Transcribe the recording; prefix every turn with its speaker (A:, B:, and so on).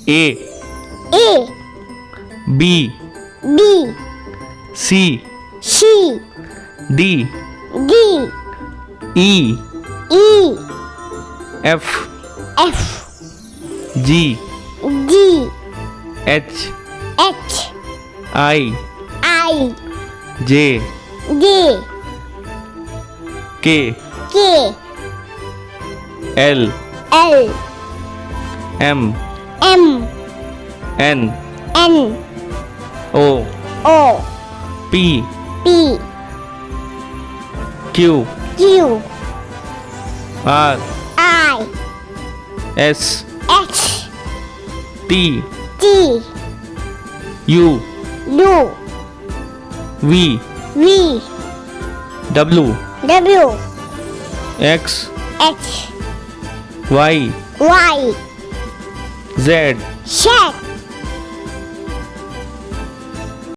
A: A
B: A
A: B
B: B
A: C
B: C
A: D
B: D
A: E
B: E
A: F
B: F
A: G
B: G
A: H
B: H
A: I
B: I
A: J
B: J
A: K
B: K
A: L
B: L
A: M
B: M
A: N
B: N
A: O
B: O
A: P
B: P
A: Q
B: Q
A: R
B: I
A: S
B: H
A: T
B: T
A: U
B: U
A: V
B: V
A: W
B: W
A: X
B: H
A: Y
B: Y
A: Z
B: Z